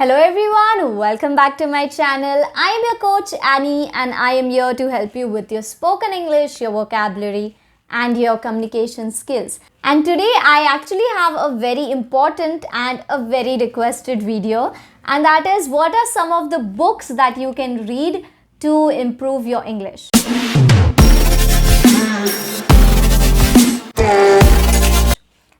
Hello everyone, welcome back to my channel. I am your coach Annie and I am here to help you with your spoken English, your vocabulary and your communication skills. And today I actually have a very important and a very requested video, and that is what are some of the books that you can read to improve your English.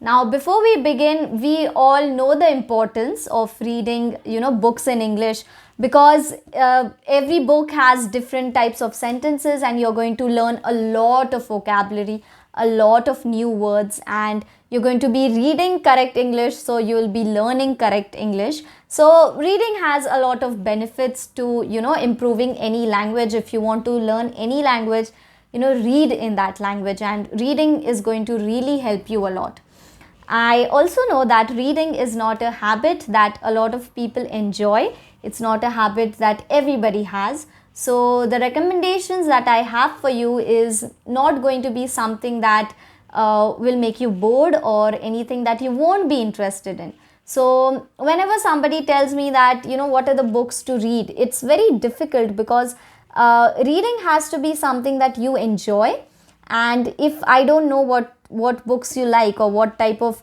Now, before we begin, we all know the importance of reading, books in English, because every book has different types of sentences and you're going to learn a lot of vocabulary, a lot of new words, and you're going to be reading correct English, so you'll be learning correct English. So reading has a lot of benefits to, improving any language. If you want to learn any language, read in that language, and reading is going to really help you a lot. I also know that reading is not a habit that a lot of people enjoy. It's not a habit that everybody has. So the recommendations that I have for you is not going to be something that will make you bored or anything that you won't be interested in. So whenever somebody tells me that, what are the books to read, it's very difficult because reading has to be something that you enjoy. And if I don't know what books you like or what type of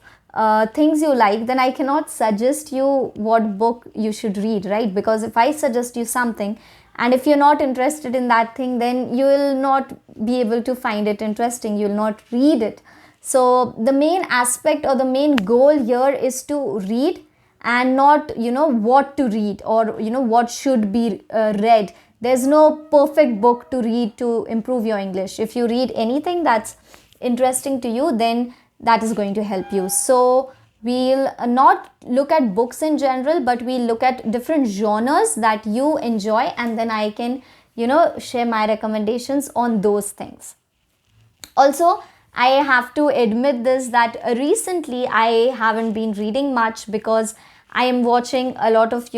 things you like, then I cannot suggest you what book you should read, right? Because if I suggest you something and if you're not interested in that thing, then you will not be able to find it interesting. You will not read it. So the main aspect or the main goal here is to read and not, what to read or, what should be read. There's no perfect book to read to improve your English. If you read anything that's interesting to you, then that is going to help you. So we'll not look at books in general, but we'll look at different genres that you enjoy, and then I can, share my recommendations on those things. Also, I have to admit this, that recently I haven't been reading much because I am watching a lot of,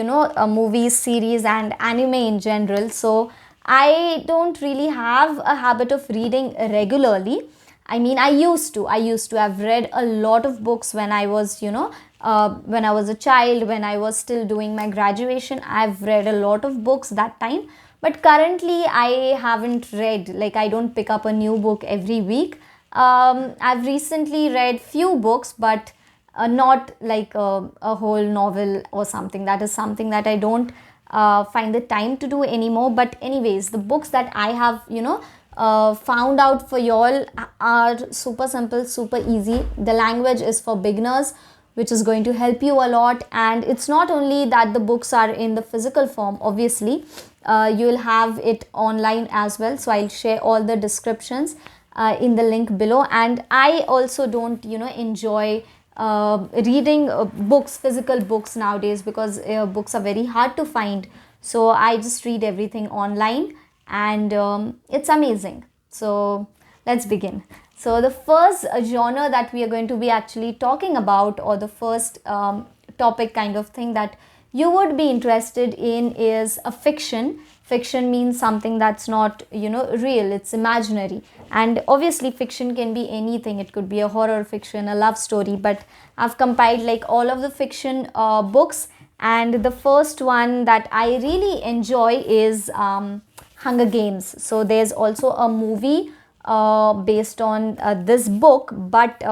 movies, series and anime in general. So I don't really have a habit of reading regularly. I mean, I used to. I've read a lot of books when I was, when I was a child, when I was still doing my graduation. I've read a lot of books that time. But currently I haven't read, like I don't pick up a new book every week. I've recently read few books, but not like a whole novel or something. That is something that I don't find the time to do anymore. But anyways, the books that I have, found out for y'all are super simple, super easy. The language is for beginners, which is going to help you a lot. And it's not only that the books are in the physical form, obviously. You'll have it online as well. So I'll share all the descriptions in the link below. And I also don't, enjoy reading books, physical books nowadays, because books are very hard to find. So I just read everything online, and it's amazing. So let's begin. So the first genre that we are going to be actually talking about, or the first topic kind of thing that you would be interested in, is a fiction. Fiction means something that's not, real, it's imaginary. And obviously fiction can be anything. It could be a horror fiction, a love story, but I've compiled like all of the fiction books. And the first one that I really enjoy is Hunger Games. So there's also a movie based on this book, but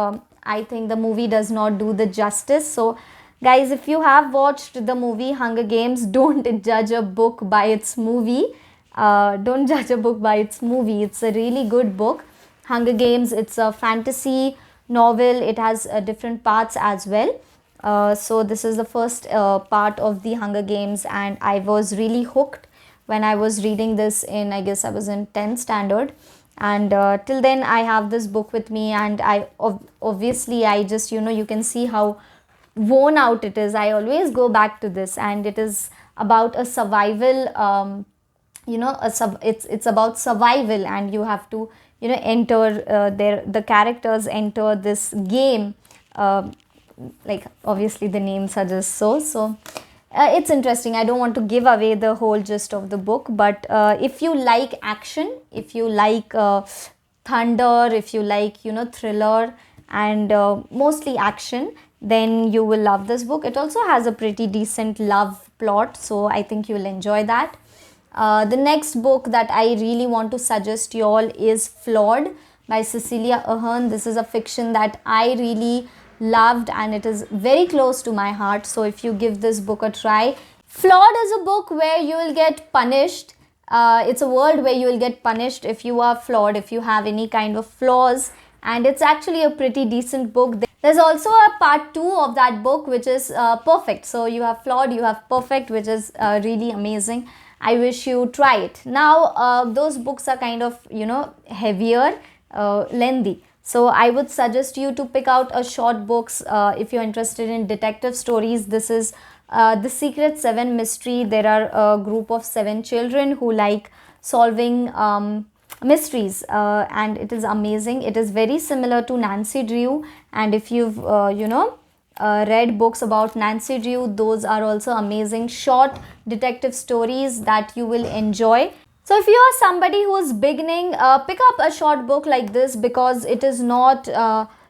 I think the movie does not do the justice. So guys, if you have watched the movie Hunger Games, don't judge a book by its movie. Don't judge a book by its movie. It's a really good book. Hunger Games, it's a fantasy novel. It has different parts as well. So this is the first part of the Hunger Games, and I was really hooked when I was reading this in, I guess I was in 10th standard. And till then I have this book with me, and I obviously I just, you can see how worn out it is. I always go back to this, and it is about a survival, it's about survival, and you have to, enter the characters enter this game, like obviously the name suggests so it's interesting. I don't want to give away the whole gist of the book, but if you like action, if you like thunder, if you like, thriller and mostly action, then you will love this book. It also has a pretty decent love plot, so I think you'll enjoy that. The next book that I really want to suggest you all is Flawed by Cecilia Ahern. This is a fiction that I really loved and it is very close to my heart. So if you give this book a try, Flawed is a book where you will get punished. It's a world where you will get punished if you are flawed, if you have any kind of flaws, and it's actually a pretty decent book. There's also a part 2 of that book which is perfect. So you have flawed, you have perfect, which is really amazing. I wish you try it. Now those books are kind of, heavier, lengthy. So I would suggest you to pick out a short books if you're interested in detective stories. This is The Secret 7 Mystery. There are a group of 7 children who like solving mysteries and it is amazing. It is very similar to Nancy Drew, and if you've read books about Nancy Drew, those are also amazing short detective stories that you will enjoy. So if you are somebody who is beginning, pick up a short book like this because it is not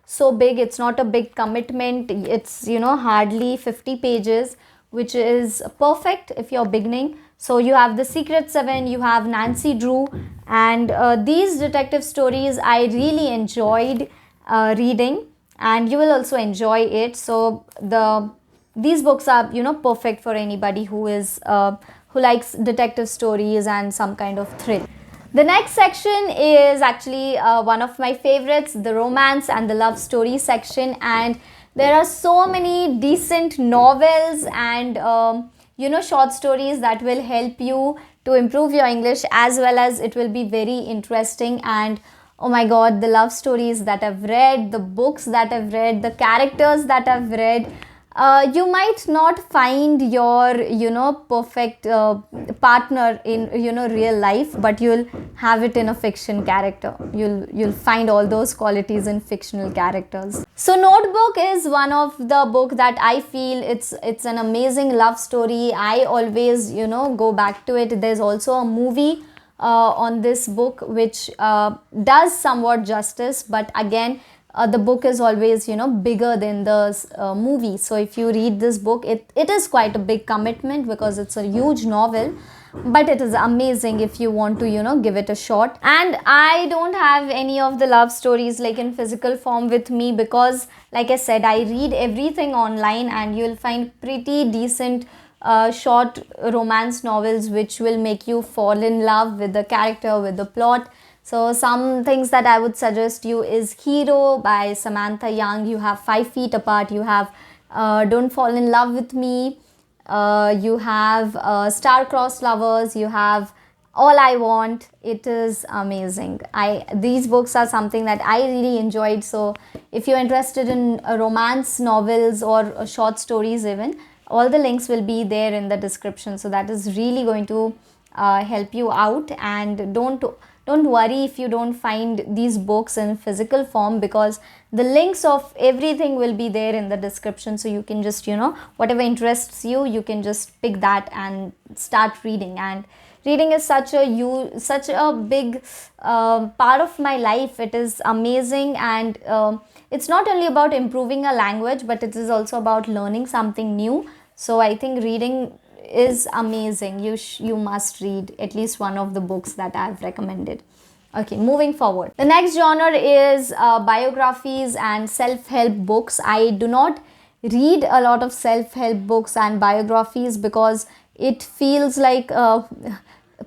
so big. It's not a big commitment. It's hardly 50 pages, which is perfect if you're beginning. So you have The Secret 7, you have Nancy Drew, and these detective stories I really enjoyed reading, and you will also enjoy it. So these books are perfect for anybody who is who likes detective stories and some kind of thrill. The next section is actually one of my favorites, the romance and the love story section, and there are so many decent novels and short stories that will help you to improve your English, as well as it will be very interesting. And oh my god, the love stories that I've read, the books that I've read, the characters that I've read, you might not find your perfect partner in real life, but you'll have it in a fiction character. You'll find all those qualities in fictional characters. So Notebook is one of the book that I feel it's an amazing love story. I always go back to it. There's also a movie on this book which does somewhat justice, but again the book is always bigger than the movie. So if you read this book, it is quite a big commitment because it's a huge novel, but it is amazing if you want to give it a shot. And I don't have any of the love stories like in physical form with me because, like I said, I read everything online, and you'll find pretty decent short romance novels which will make you fall in love with the character, with the plot. So some things that I would suggest you is Hero by Samantha Young. You have 5 Feet Apart. You have Don't Fall in Love with Me. You have Star-Crossed Lovers. You have All I Want. It is amazing. These books are something that I really enjoyed. So if you're interested in romance novels or short stories even, all the links will be there in the description. So that is really going to help you out. And don't worry if you don't find these books in physical form, because the links of everything will be there in the description. So you can just whatever interests you, you can just pick that and start reading. And reading is such a big part of my life. It is amazing, and it's not only about improving a language, but it is also about learning something new. So I think reading is amazing. You must read at least one of the books that I've recommended. Okay, moving forward. The next genre is biographies and self-help books. I do not read a lot of self-help books and biographies because it feels like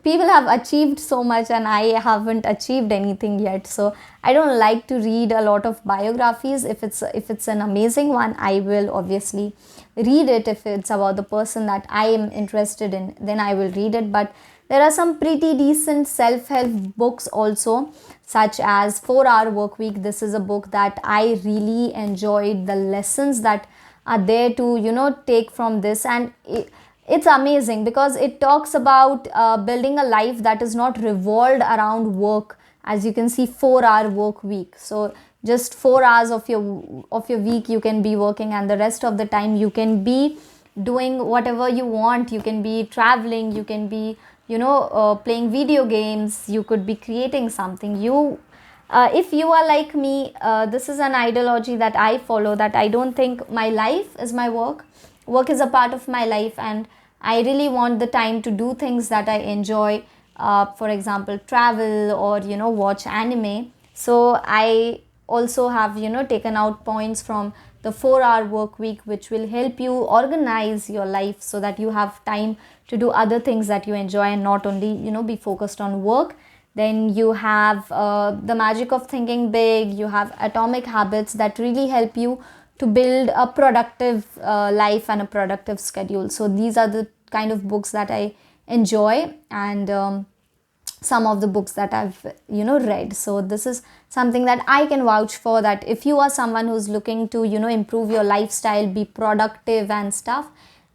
people have achieved so much and I haven't achieved anything yet. So I don't like to read a lot of biographies. If it's an amazing one, I will obviously read it. If it's about the person that I am interested in, then I will read it. But there are some pretty decent self-help books also, such as 4-Hour Work Week. This is a book that I really enjoyed. The lessons that are there to take from this, and it's amazing because it talks about building a life that is not revolved around work. As you can see, 4-hour work week. So just 4 hours of your week you can be working, and the rest of the time you can be doing whatever you want. You can be traveling, you can be playing video games, you could be creating something. If you are like me, this is an ideology that I follow, that I don't think my life is my work. Work is a part of my life, and I really want the time to do things that I enjoy, for example, travel or, watch anime. So I also have, taken out points from the 4-hour work week, which will help you organize your life so that you have time to do other things that you enjoy and not only, be focused on work. Then you have the magic of thinking big, you have atomic habits that really help you to build a productive life and a productive schedule. So these are the kind of books that I enjoy, and some of the books that I've read. So this is something that I can vouch for, that if you are someone who's looking to improve your lifestyle, be productive and stuff,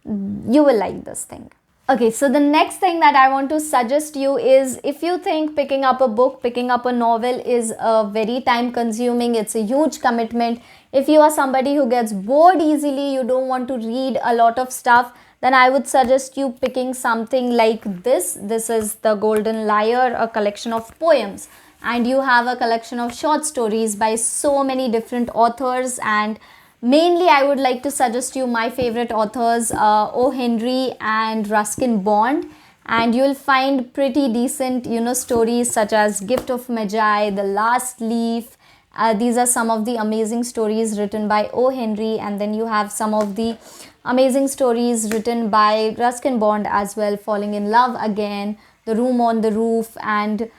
you will like this thing. Okay, so the next thing that I want to suggest you is, if you think picking up a book, picking up a novel is very time consuming, it's a huge commitment. If you are somebody who gets bored easily, you don't want to read a lot of stuff, then I would suggest you picking something like this. This is The Golden Lyre, a collection of poems. And you have a collection of short stories by so many different authors, and mainly I would like to suggest you my favorite authors, O. Henry and Ruskin Bond. And you'll find pretty decent, stories such as Gift of Magi, The Last Leaf. These are some of the amazing stories written by O. Henry, and then you have some of the amazing stories written by Ruskin Bond as well, Falling in Love Again, The Room on the Roof, and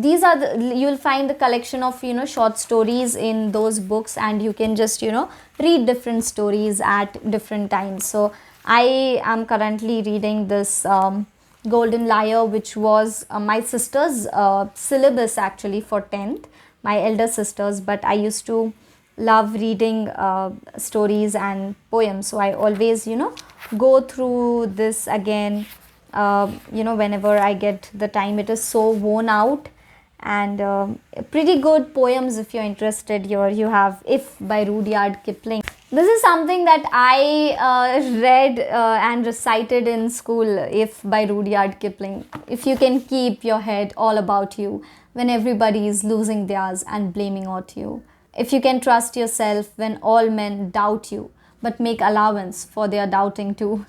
these are you'll find the collection of short stories in those books, and you can just read different stories at different times. So I am currently reading this Golden Lyre, which was my sister's syllabus actually for 10th, my elder sisters, but I used to love reading stories and poems, so I always go through this again whenever I get the time. It is so worn out, and pretty good poems. If you're interested, here you have If by Rudyard Kipling. This is something that I read and recited in school, If by Rudyard Kipling. If you can keep your head all about you when everybody is losing theirs and blaming at you. If you can trust yourself when all men doubt you, but make allowance for their doubting too.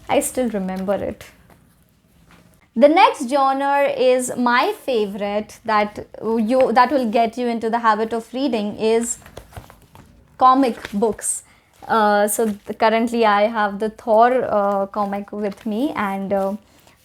I still remember it. The next genre is my favorite, that will get you into the habit of reading, is comic books. Currently I have the Thor comic with me, and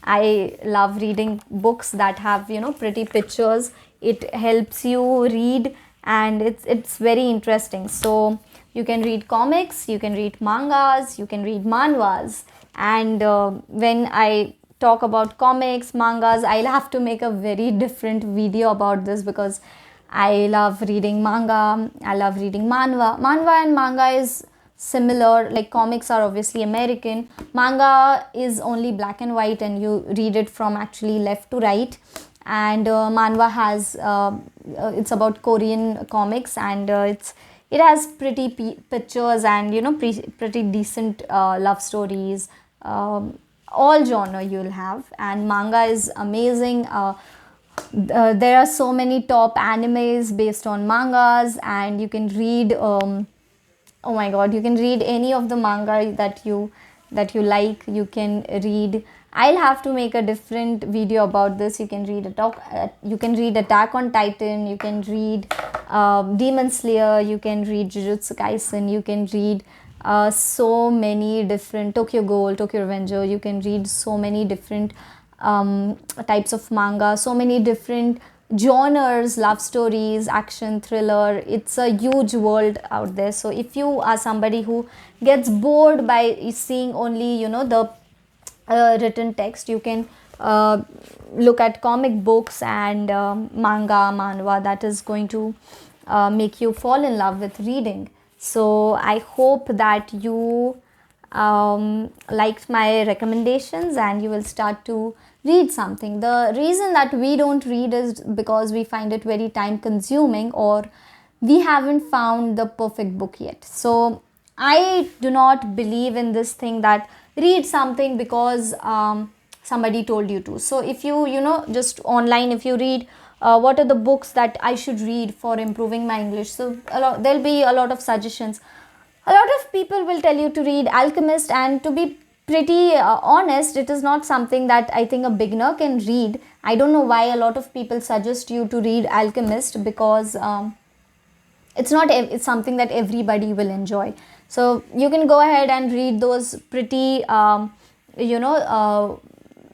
I love reading books that have pretty pictures. It helps you read, and it's very interesting. So you can read comics, you can read mangas, you can read manhwas, and when I talk about comics, mangas, I'll have to make a very different video about this, because I love reading manga, I love reading manhwa. Manhwa and manga is similar, like comics are obviously American. Manga is only black and white, and you read it from actually left to right. And manhwa has, it's about Korean comics, and it has pretty pictures and pretty decent love stories. All genre you'll have, and manga is amazing. There are so many top animes based on mangas, and you can read oh my god, you can read any of the manga that you like. You can read, I'll have to make a different video about this. You can read Attack on Titan, you can read Demon Slayer, you can read Jujutsu Kaisen, you can read so many different Tokyo Ghoul, Tokyo Revenger. You can read so many different types of manga, so many different genres, love stories, action, thriller. It's a huge world out there. So if you are somebody who gets bored by seeing only the written text, you can look at comic books and manga, manhwa. That is going to make you fall in love with reading. So I hope that you liked my recommendations and you will start to read something. The reason that we don't read is because we find it very time consuming, or we haven't found the perfect book yet. So I do not believe in this thing that read something because somebody told you to. So if you just online, if you read what are the books that I should read for improving my English, so there'll be a lot of suggestions. A lot of people will tell you to read Alchemist, and to be pretty honest, it is not something that I think a beginner can read. I don't know why a lot of people suggest you to read Alchemist, because it's something that everybody will enjoy. So you can go ahead and read those pretty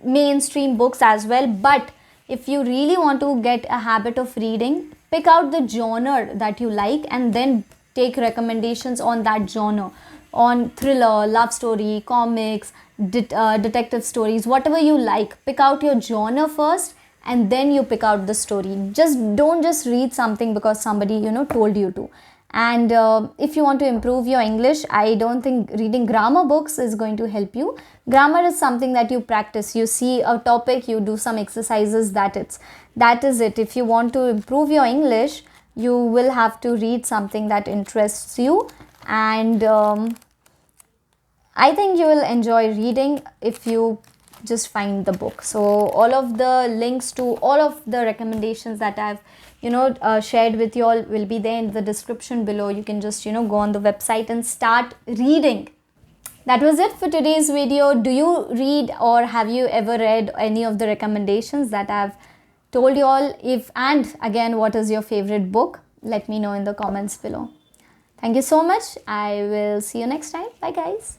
mainstream books as well. But if you really want to get a habit of reading, pick out the genre that you like and then take recommendations on that genre, on thriller, love story, comics, detective stories, whatever you like. Pick out your genre first and then you pick out the story. Just don't just read something because somebody told you to. And if you want to improve your English, I don't think reading grammar books is going to help you. Grammar is something that you practice. You see a topic, you do some exercises, that is it. If you want to improve your English, you will have to read something that interests you. And I think you will enjoy reading if you just find the book. So all of the links to all of the recommendations that I've shared with you all will be there in the description below. You can just go on the website and start reading. That was it for today's video. Do you read, or have you ever read any of the recommendations that I've told you all? And again, what is your favorite book? Let me know in the comments below. Thank you so much. I will see you next time. Bye guys.